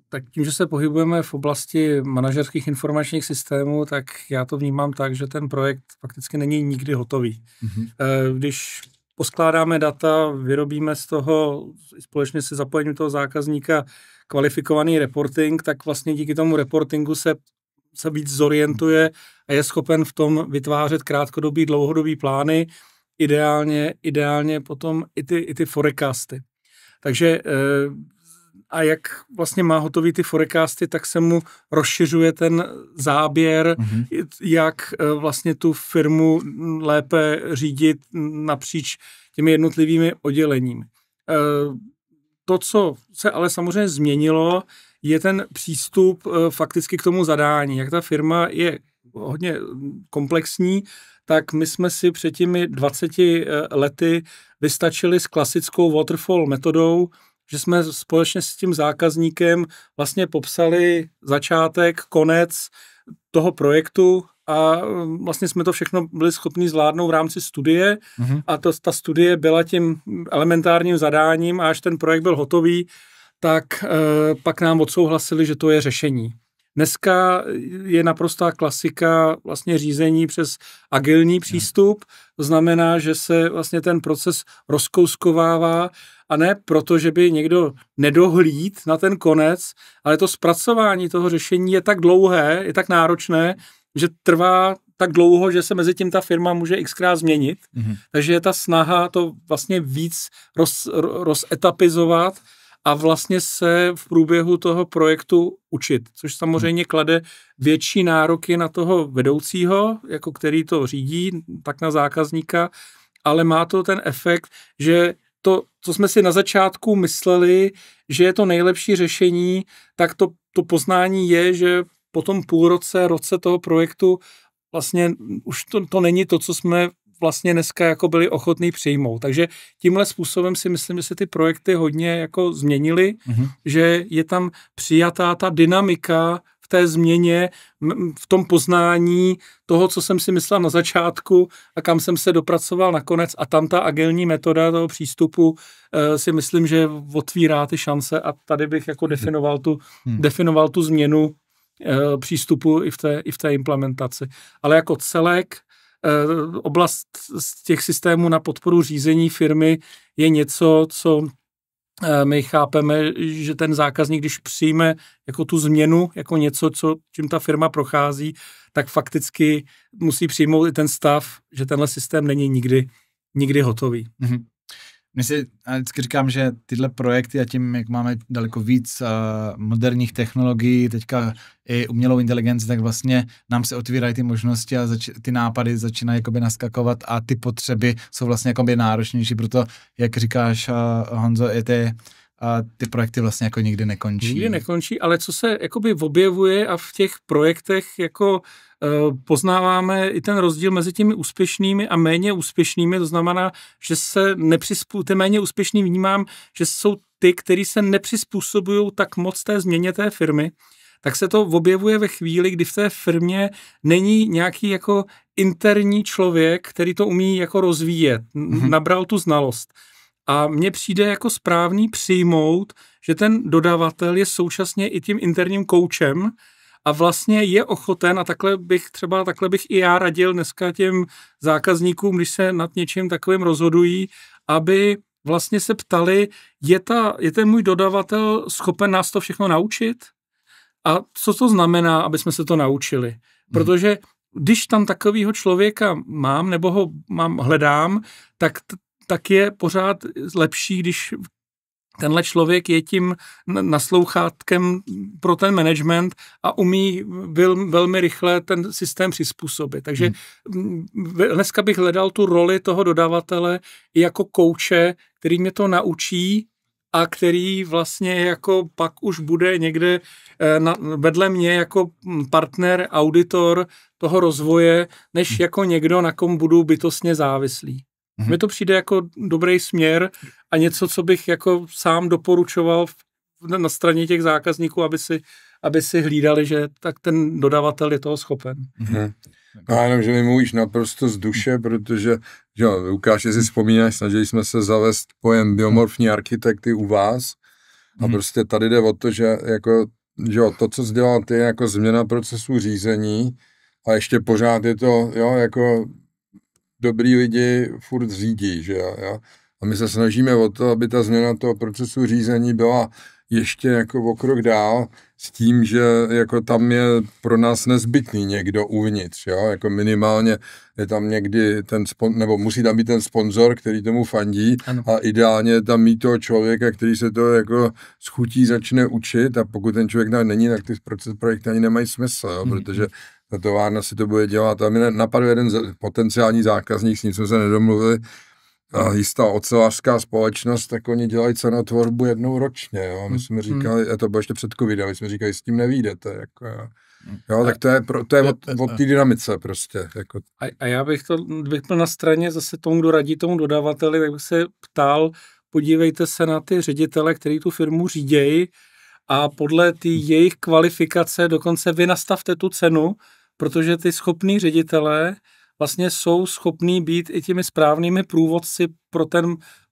Tak tím, že se pohybujeme v oblasti manažerských informačních systémů, tak já to vnímám tak, že ten projekt fakticky není nikdy hotový. Když poskládáme data, vyrobíme z toho, společně se zapojením toho zákazníka, kvalifikovaný reporting, tak vlastně díky tomu reportingu se víc zorientuje a je schopen v tom vytvářet krátkodobý, dlouhodobý plány, ideálně potom i ty forecasty. Takže a jak vlastně má hotový ty forecasty, tak se mu rozšiřuje ten záběr, jak vlastně tu firmu lépe řídit napříč těmi jednotlivými odděleními. To, co se ale samozřejmě změnilo, je ten přístup fakticky k tomu zadání. Jak ta firma je hodně komplexní, tak my jsme si před těmi 20 lety vystačili s klasickou waterfall metodou, že jsme společně s tím zákazníkem vlastně popsali začátek, konec toho projektu a vlastně jsme to všechno byli schopni zvládnout v rámci studie a ta studie byla tím elementárním zadáním a až ten projekt byl hotový, tak pak nám odsouhlasili, že to je řešení. dneska je naprostá klasika vlastně řízení přes agilní přístup, to znamená, že se vlastně ten proces rozkouskovává a ne proto, že by někdo nedohlíd na ten konec, ale to zpracování toho řešení je tak dlouhé, je tak náročné, že trvá tak dlouho, že se mezi tím ta firma může xkrát změnit. Takže je ta snaha to vlastně víc rozetapizovat a vlastně se v průběhu toho projektu učit, což samozřejmě klade větší nároky na toho vedoucího, jako který to řídí, tak na zákazníka, ale má to ten efekt, že to, co jsme si na začátku mysleli, že je to nejlepší řešení, tak to poznání je, že po tom roce toho projektu vlastně už to není to, co jsme vlastně dneska jako byli ochotní přijmout. Takže tímhle způsobem si myslím, že se ty projekty hodně jako změnily, že je tam přijatá ta dynamika v té změně, v tom poznání toho, co jsem si myslel na začátku a kam jsem se dopracoval nakonec a tam ta agilní metoda toho přístupu si myslím, že otvírá ty šance a tady bych jako definoval tu změnu přístupu i v té implementaci. Ale jako celek oblast z těch systémů na podporu řízení firmy je něco, co my chápeme, že ten zákazník, když přijme jako tu změnu, jako něco, čím ta firma prochází, tak fakticky musí přijmout i ten stav, že tenhle systém není nikdy hotový. Já vždycky říkám, že tyhle projekty a tím, jak máme daleko víc moderních technologií, teďka i umělou inteligenci, tak vlastně nám se otvírají ty možnosti a ty nápady začínají jakoby naskakovat a ty potřeby jsou vlastně jakoby náročnější, proto, jak říkáš, Honzo, ty projekty vlastně jako nikdy nekončí. Nikdy nekončí, ale co se jakoby objevuje a v těch projektech jako poznáváme i ten rozdíl mezi těmi úspěšnými a méně úspěšnými, to znamená, že se ty méně úspěšný vnímám, že jsou ty, kteří se nepřizpůsobují tak moc té změně té firmy, tak se to objevuje ve chvíli, kdy v té firmě není nějaký jako interní člověk, který to umí jako rozvíjet, nabral tu znalost. A mně přijde jako správný přijmout, že ten dodavatel je současně i tím interním koučem a vlastně je ochoten, a takhle bych i já radil dneska těm zákazníkům, když se nad něčím takovým rozhodují, aby vlastně se ptali, je ten můj dodavatel schopen nás to všechno naučit? A co to znamená, aby jsme se to naučili? Protože když tam takového člověka mám, nebo ho hledám, tak je pořád lepší, když tenhle člověk je tím naslouchátkem pro ten management a umí velmi rychle ten systém přizpůsobit. Takže dneska bych hledal tu roli toho dodavatele i jako kouče, který mě to naučí a který vlastně jako pak už bude někde vedle mě jako partner, auditor toho rozvoje, než jako někdo, na kom budu bytostně závislý. Mně to přijde jako dobrý směr a něco, co bych jako sám doporučoval na straně těch zákazníků, aby si hlídali, že tak ten dodavatel je toho schopen. No jenom, že mi mluvíš naprosto z duše, protože, Lukáš, jestli vzpomínáš, snažili jsme se zavést pojem biomorfní architekty u vás a prostě tady jde o to, že jako, to, co jsi dělal ty, jako změna procesu řízení a ještě pořád je to, jako dobrý lidi furt řídí, že jo. A my se snažíme o to, aby ta změna toho procesu řízení byla ještě jako o krok dál s tím, že jako tam je pro nás nezbytný někdo uvnitř, jo, jako minimálně je tam někdy nebo musí tam být ten sponzor, který tomu fandí a ideálně tam mít toho člověka, který se to jako s chutí začne učit a pokud ten člověk tam není, tak ty projekty ani nemají smysl, jo, protože ta továrna si to bude dělat a mi napadl jeden potenciální zákazník, s ním jsme se nedomluvili, a jistá ocelářská společnost, tak oni dělají cenotvorbu jednou ročně, jo. My jsme říkali, a to bylo ještě před covidem, my jsme říkali, s tím nevyjdete, jako jo, tak to je od té dynamice prostě, jako. A já bych byl na straně zase tomu, kdo radí tomu dodavateli, tak bych se ptal, podívejte se na ty ředitele, který tu firmu řídějí a podle ty jejich kvalifikace dokonce vy nastavte tu cenu, protože ty schopný ředitelé vlastně jsou schopní být i těmi správnými průvodci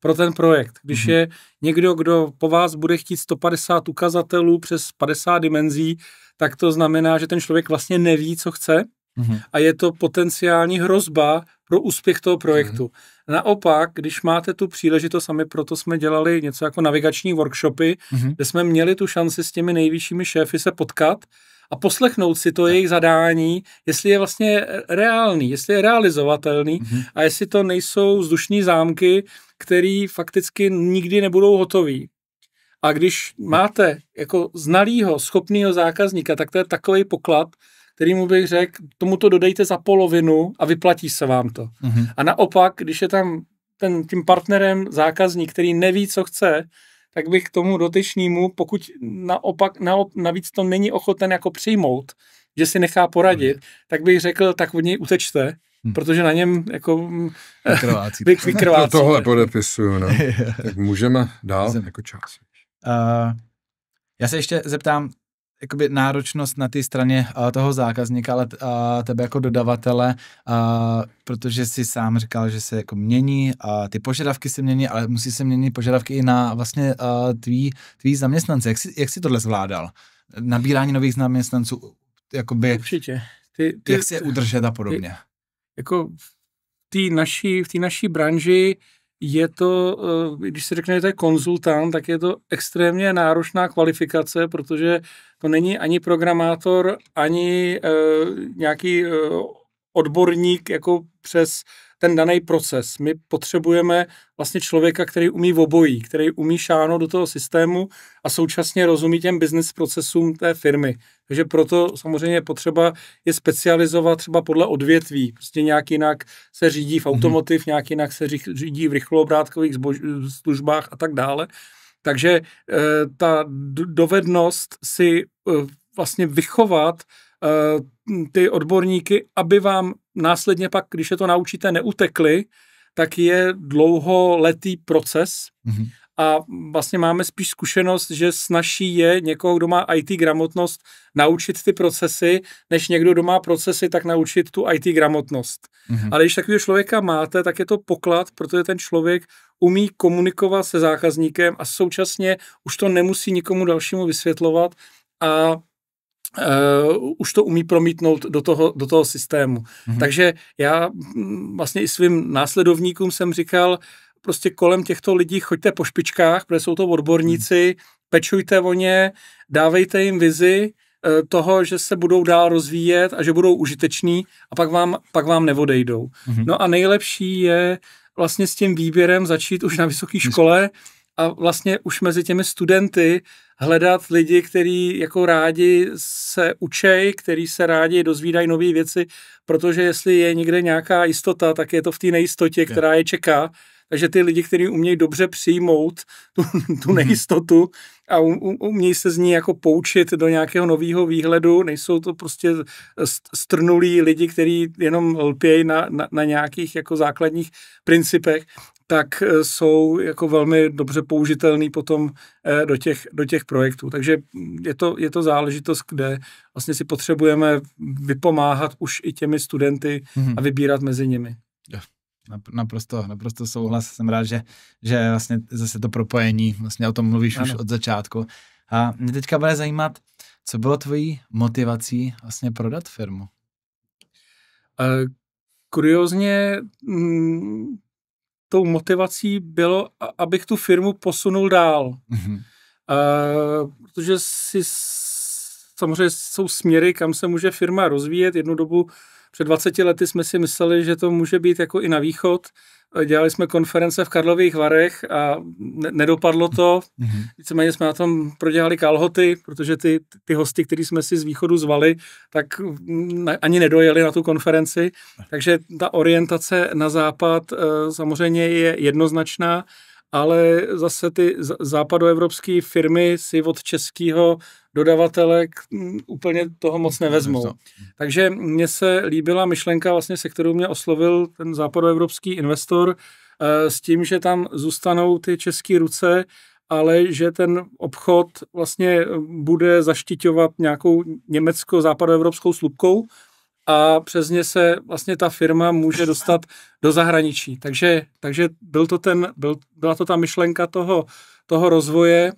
pro ten projekt. Když je někdo, kdo po vás bude chtít 150 ukazatelů přes 50 dimenzí, tak to znamená, že ten člověk vlastně neví, co chce a je to potenciální hrozba pro úspěch toho projektu. Naopak, když máte tu příležitost, a my proto jsme dělali něco jako navigační workshopy, kde jsme měli tu šanci s těmi nejvyššími šéfy se potkat a poslechnout si to jejich zadání, jestli je vlastně reálný, jestli je realizovatelný a jestli to nejsou vzdušní zámky, které fakticky nikdy nebudou hotový. A když máte jako znalýho, schopného zákazníka, tak to je takový poklad, kterýmu bych řekl, tomuto dodejte za polovinu a vyplatí se vám to. A naopak, když je tam tím partnerem zákazník, který neví, co chce, tak bych k tomu dotyčnému, pokud navíc to není ochoten jako přijmout, že si nechá poradit, tak bych řekl, tak od něj utečte, protože na něm jako vykrvácíte. Tohle podepisuju, no. Tak můžeme dál jako čas. Já se ještě zeptám, jakoby náročnost na té straně toho zákazníka, ale tebe jako dodavatele, protože jsi sám říkal, že se jako mění, ty požadavky se mění, ale musí se měnit požadavky i na vlastně tvý zaměstnance. Jak jsi tohle zvládal? Nabírání nových zaměstnanců, jakoby, určitě. Jak si je udržet a podobně? Jako v té naší branži je to, když si řekne, že to je konzultant, tak je to extrémně náročná kvalifikace, protože to není ani programátor, ani nějaký odborník jako přes ten daný proces. My potřebujeme vlastně člověka, který umí obojí, který umí šáhnout do toho systému a současně rozumí těm business procesům té firmy. Takže proto samozřejmě potřeba je specializovat třeba podle odvětví. Prostě nějak jinak se řídí v automotiv, nějak jinak se řídí v rychloobrátkových službách a tak dále. Takže ta dovednost si vlastně vychovat ty odborníky, aby vám následně pak, když je to naučíte, neutekli, tak je dlouholetý proces a vlastně máme spíš zkušenost, že snazší je někoho, kdo má IT gramotnost, naučit ty procesy, než někdo, kdo má procesy, tak naučit tu IT gramotnost. Ale když takového člověka máte, tak je to poklad, protože ten člověk umí komunikovat se zákazníkem a současně už to nemusí nikomu dalšímu vysvětlovat a už to umí promítnout do toho systému. Takže já vlastně i svým následovníkům jsem říkal, prostě kolem těchto lidí choďte po špičkách, protože jsou to odborníci, pečujte o ně, dávejte jim vizi toho, že se budou dál rozvíjet a že budou užiteční a pak vám neodejdou. No a nejlepší je vlastně s tím výběrem začít už na vysoké škole a vlastně už mezi těmi studenty hledat lidi, kteří jako rádi se učej, kteří se rádi dozvídají nové věci, protože jestli je někde nějaká jistota, tak je to v té nejistotě, která je čeká. Takže ty lidi, kteří umějí dobře přijmout tu nejistotu a umějí se z ní jako poučit do nějakého nového výhledu, nejsou to prostě strnulí lidi, kteří jenom lpějí na nějakých jako základních principech, tak jsou jako velmi dobře použitelný potom do těch projektů. Takže je to záležitost, kde vlastně si potřebujeme vypomáhat už i těmi studenty a vybírat mezi nimi. Naprosto souhlas. Jsem rád, že vlastně zase to propojení, vlastně o tom mluvíš už od začátku. A mě teďka bude zajímat, co bylo tvojí motivací vlastně prodat firmu? Kuriózně tou motivací bylo, abych tu firmu posunul dál. Protože samozřejmě jsou směry, kam se může firma rozvíjet. Jednu dobu před 20 lety jsme si mysleli, že to může být jako i na východ. Dělali jsme konference v Karlových Varech a nedopadlo to. Víceméně jsme na tom prodělali kalhoty, protože ty hosty, který jsme si z východu zvali, tak ani nedojeli na tu konferenci. Takže ta orientace na západ samozřejmě je jednoznačná, ale zase ty západoevropské firmy si od českého dodavatele úplně toho moc nevezmou. Takže mně se líbila myšlenka, vlastně, se kterou mě oslovil ten západoevropský investor, s tím, že tam zůstanou ty české ruce, ale že ten obchod vlastně bude zaštiťovat nějakou německo-západoevropskou slupkou a přes ně se vlastně ta firma může dostat do zahraničí. Takže byla to ta myšlenka toho rozvoje,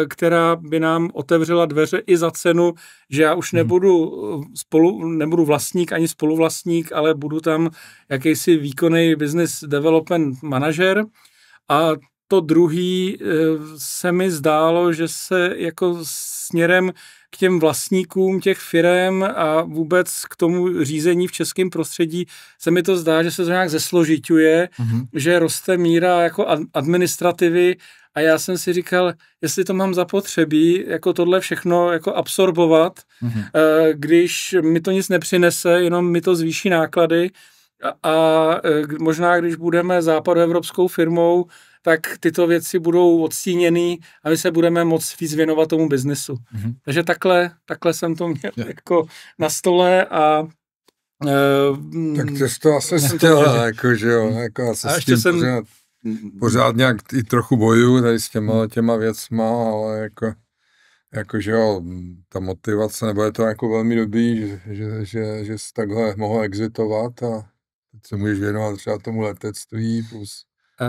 která by nám otevřela dveře i za cenu, že já už nebudu vlastník ani spoluvlastník, ale budu tam jakýsi výkonný business development manažer. A to druhý se mi zdálo, že se jako směrem k těm vlastníkům těch firem a vůbec k tomu řízení v českém prostředí se mi to zdá, že se to nějak zesložiťuje, že roste míra jako administrativy a já jsem si říkal, jestli to mám zapotřebí, jako tohle všechno jako absorbovat, když mi to nic nepřinese, jenom mi to zvýší náklady a možná, když budeme západoevropskou firmou, tak tyto věci budou odstíněný a my se budeme moc víc věnovat tomu biznesu. Takže takhle jsem to měl jako na stole a tak ty jsi to asi chtěla, jako, že jo, jako asi s tím pořád nějak i trochu bojuju tady s těma věcma, ale jako že jo, ta motivace, nebo je to jako velmi dobrý, že jsi takhle mohl exitovat a teď se můžeš věnovat třeba tomu letectví plus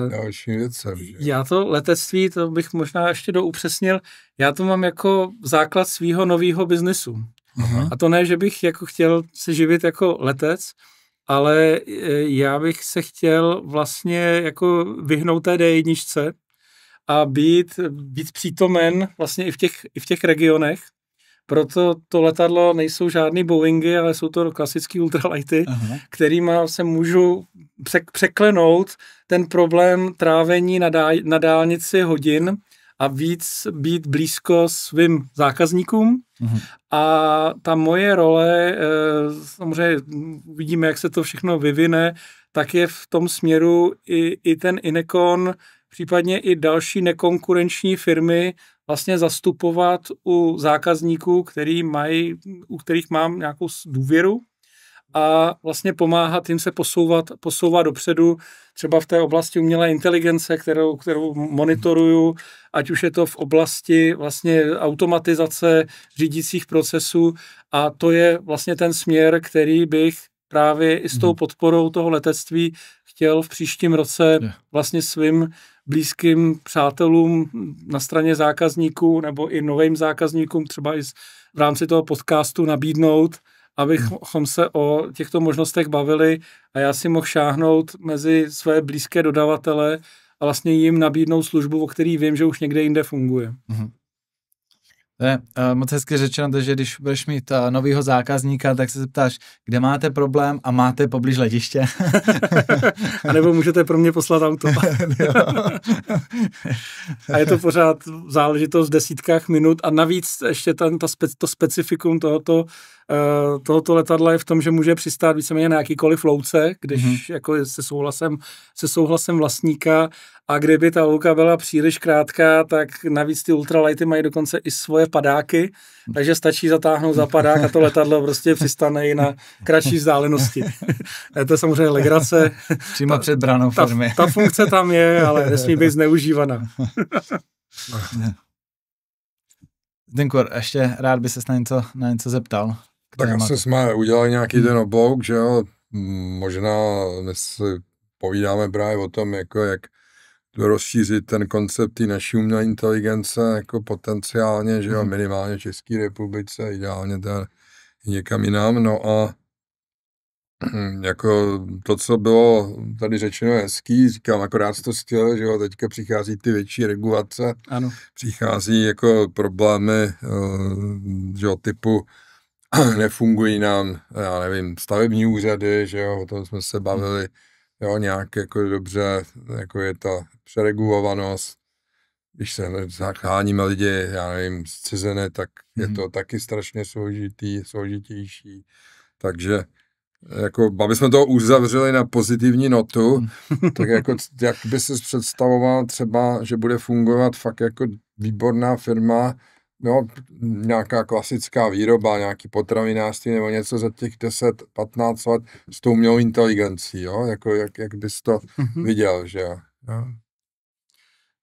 další věcem. Já to letectví, to bych možná ještě doupřesnil, já to mám jako základ svýho novýho biznesu. A to ne, že bych jako chtěl se živit jako letec, ale já bych se chtěl vlastně jako vyhnout té D1 a být přítomen vlastně i v těch regionech. Proto to letadlo nejsou žádný Boeingy, ale jsou to klasický ultralighty, kterýma se můžu překlenout ten problém trávení na dálnici hodin a víc být blízko svým zákazníkům. A ta moje role, samozřejmě vidíme, jak se to všechno vyvine, tak je v tom směru i ten Inekon, případně i další nekonkurenční firmy vlastně zastupovat u zákazníků, u kterých mám nějakou důvěru a vlastně pomáhat jim se posouvat dopředu, třeba v té oblasti umělé inteligence, kterou monitoruju, ať už je to v oblasti vlastně automatizace řídících procesů a to je vlastně ten směr, který bych právě i s tou podporou toho letectví chtěl v příštím roce vlastně svým blízkým přátelům na straně zákazníků nebo i novým zákazníkům třeba i v rámci toho podcastu nabídnout, abychom se o těchto možnostech bavili a já si mohl šáhnout mezi své blízké dodavatele a vlastně jim nabídnout službu, o který vím, že už někde jinde funguje. To je moc hezky řečeno, že když budeš mít novýho zákazníka, tak se zeptáš, kde máte problém a máte poblíž letiště. A nebo můžete pro mě poslat auto. A je to pořád záležitost v desítkách minut a navíc ještě to specifikum tohoto letadla je v tom, že může přistát víceméně na jakýkoliv louce, když jako se souhlasem vlastníka a kdyby ta louka byla příliš krátká, tak navíc ty ultralighty mají dokonce i svoje padáky, takže stačí zatáhnout za padák a to letadlo prostě přistane i na kratší vzdálenosti. To je samozřejmě legrace. Přímo před branou firmy. Ta funkce tam je, ale nesmí být zneužívaná. Zdenku, ještě rád by ses na něco zeptal. Tak asi jsme udělali nějaký ten oblouk, že jo, možná my si povídáme právě o tom, jako jak rozšířit ten koncept té naší umělé inteligence jako potenciálně, že jo, minimálně v České republice, ideálně teda někam jinam, no a jako to, co bylo tady řečeno hezký, říkám, akorát to chtěl, že jo, teďka přichází ty větší regulace, ano. Přichází jako problémy, že jo, typu nefungují nám, já nevím, stavební úřady, že jo, o tom jsme se bavili, jo, nějak jako dobře, jako je ta přeregulovanost, když se zachráníme lidi, já nevím, z ciziny, tak je to taky strašně složitější, takže jako, aby jsme to uzavřeli na pozitivní notu, tak jako, jak by se představoval třeba, že bude fungovat fakt jako výborná firma, no, nějaká klasická výroba, nějaký potravinářství nebo něco za těch 10-15 let s tou umělou inteligencí, jo? Jako, jak bys to viděl, že jo?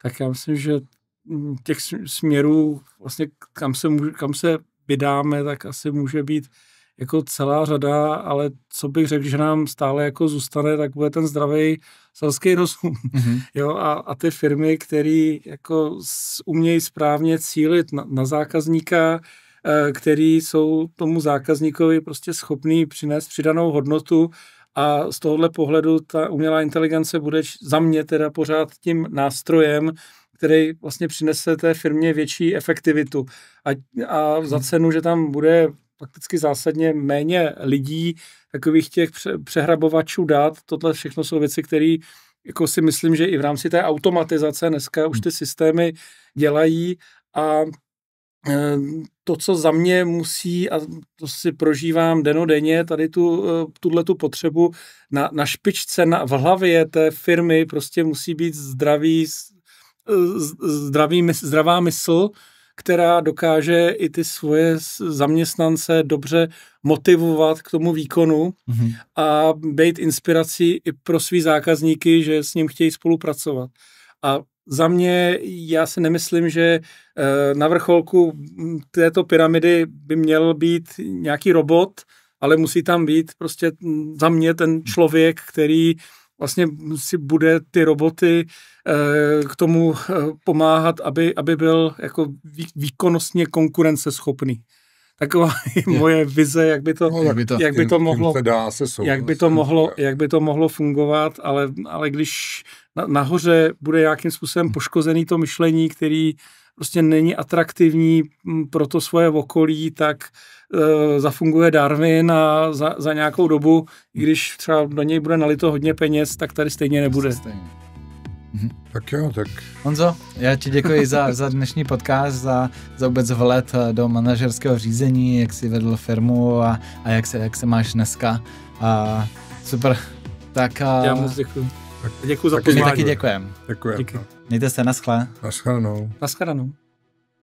Tak já myslím, že těch směrů, vlastně kam se vydáme, tak asi může být jako celá řada, ale co bych řekl, že nám stále jako zůstane, tak bude ten zdravý selský rozum. Jo, a ty firmy, které jako umějí správně cílit na zákazníka, který jsou tomu zákazníkovi prostě schopný přinést přidanou hodnotu, a z tohohle pohledu ta umělá inteligence bude za mě teda pořád tím nástrojem, který vlastně přinese té firmě větší efektivitu. A za cenu, že tam bude fakticky zásadně méně lidí, takových těch přehrabovačů dat, tohle všechno jsou věci, které jako si myslím, že i v rámci té automatizace dneska už ty systémy dělají, a to, co za mě musí, a to si prožívám dennodenně, tady tuhletu potřebu na špičce, v hlavě té firmy prostě musí být zdravá mysl, která dokáže i ty svoje zaměstnance dobře motivovat k tomu výkonu a být inspirací i pro svý zákazníky, že s ním chtějí spolupracovat. A za mě, já si nemyslím, že na vrcholku této pyramidy by měl být nějaký robot, ale musí tam být prostě za mě ten člověk, který vlastně si bude ty roboty k tomu pomáhat, aby byl jako výkonnostně konkurenceschopný. Taková je moje vize, jak by to mohlo fungovat, ale když nahoře bude nějakým způsobem poškozený to myšlení, který prostě není atraktivní pro to svoje okolí, tak zafunguje Darwin a za nějakou dobu, i když třeba do něj bude nalito hodně peněz, tak tady stejně nebude. Tak jo, tak... Honzo, já ti děkuji za dnešní podcast, za vůbec vhled do manažerského řízení, jak jsi vedl firmu a jak se máš dneska. Super. Tak, já moc děkuji. Děkuji za pozvání. Taky děkujem. Děkuji. Mějte se, naschle. Naschledanou.